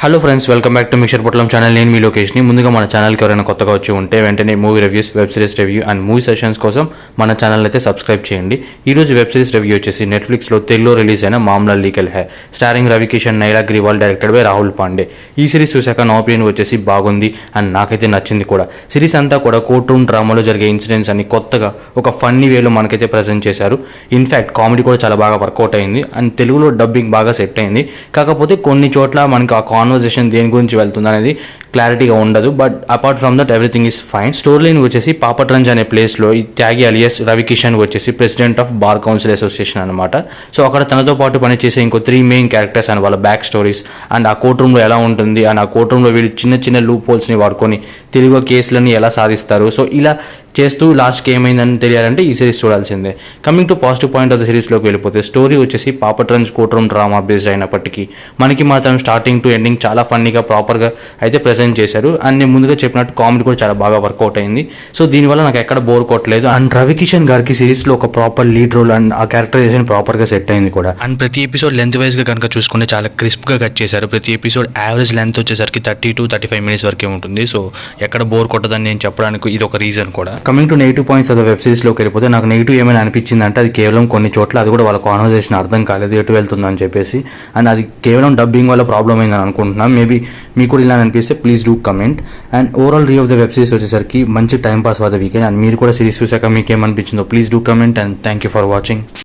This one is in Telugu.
Hello friends, welcome back to mixture పొట్లం ఛానల్. నేను మీ లొకేషన్ని. ముందుగా మన ఛానల్కి ఎవరైనా కొత్తగా వచ్చి ఉంటే వెంటనే movie reviews, web series review and movie sessions కోసం మన ఛానల్ అయితే సబ్స్క్రైబ్ చేయండి. ఈరోజు వెబ్ సిరీస్ రివ్యూ వచ్చేసి నెట్ఫ్లిక్స్లో తెలుగులో రిలీజ్ అయిన Maamla Legal Hai, starring Ravi Kishan, Naila Grewal, directed by Rahul Pandey. ఈ సిరీస్ చూశాక నా ఒపీనియన్ వచ్చేసి బాగుంది అండ్ నాకైతే నచ్చింది కూడా. సిరీస్ అంతా కూడా కోర్ట్ రూమ్ డ్రామాలో జరిగే ఇన్సిడెంట్స్ అన్ని కొత్తగా ఒక ఫన్నీ వేలో మనకైతే ప్రజెంట్ చేశారు. ఇన్ఫ్యాక్ట్ కామెడీ కూడా చాలా బాగా వర్కౌట్ అయింది అండ్ తెలుగులో డబ్బింగ్ బాగా సెట్ అయింది. కాకపోతే కొన్ని చోట్ల మనకి ఆ కాన్వర్సేషన్ దేని గురించి వెళ్తుంది అనేది క్లారిటీగా ఉండదు. But apart from that everything is fine. Story line వచ్చేసి పాపట్రంజ్ అనే ప్లేస్లో ఈ త్యాగి అలియస్ రవికిషన్ వచ్చేసి president of bar council association అనమాట. సో అక్కడ తనతో పాటు పనిచేసే ఇంకో 3 మెయిన్ క్యారెక్టర్స్ అండ్ వాళ్ళ బ్యాక్ స్టోరీస్ అండ్ ఆ కోర్ట్ రూమ్లో ఎలా ఉంటుంది అండ్ ఆ కోర్ట్ రూమ్లో వీళ్ళు చిన్న చిన్న లూప్ హోల్స్ని వాడుకొని తెలుగు కేసులని ఎలా సాధిస్తారు. సో ఇలా చేస్తూ లాస్ట్కి ఏమైందని తెలియాలంటే ఈ సిరీస్ చూడాల్సిందే. Coming to positive point of the సిరీస్లోకి వెళ్ళిపోతే, స్టోరీ వచ్చేసి పాపట్రంజ్ కోర్ట్ రూమ్ డ్రామా బేస్డ్ అయినప్పటికీ మనకి మాత్రం స్టార్టింగ్ టు ఎండింగ్ చాలా ఫన్నీగా ప్రాపర్గా అయితే ప్రజెంట్ చేశారు. అండ్ నేను ముందుగా చెప్పినట్టు కామెడీ కూడా చాలా బాగా వర్కౌట్ అయింది. సో దీనివల్ల నాకు ఎక్కడ బోర్ కొట్టలేదు. అండ్ రవికిషన్ గారికి సిరీస్లో ఒక ప్రాపర్ లీడ్ రోల్ అండ్ ఆ క్యారెక్టరైజేషన్ ప్రాపర్గా సెట్ అయింది కూడా. అండ్ ప్రతి ఎపిసోడ్ లెంత్ వైజ్గా కనుక చూసుకుంటే చాలా క్రిస్ప్గా కట్ చేశారు. ప్రతి ఎపిసోడ్ యావరేజ్ లెంత్ వచ్చేసరికి 30 to 35 minutes వరకే ఉంటుంది. సో ఎక్కడ బోర్ కొట్టదని నేను చెప్పడానికి ఇది ఒక రీజన్ కూడా. Coming to negative points of the web సిరీస్లోకి వెళ్ళిపోతే, నాకు నెగిటివ్ ఏమైనా అనిపించింది అంటే అది కేవలం కొన్ని చోట్ల అది కూడా వాళ్ళ కాన్వర్సేషన్ అర్థం కాలేదు ఎటు వెళ్తుందని చెప్పేసి. అండ్ అది కేవలం డబ్బింగ్ వల్ల ప్రాబ్లం అయిందని అనుకుంటున్నాను. మేబీ మీకు కూడా ఇలా అనిపిస్తే please do comment. And overall review of the web series వచ్చేసరికి మంచి time pass for the weekend. And మీరు కూడా సిరీస్ చూసాక మీకు ఏమనిపించిందో please do comment. And thank you for watching.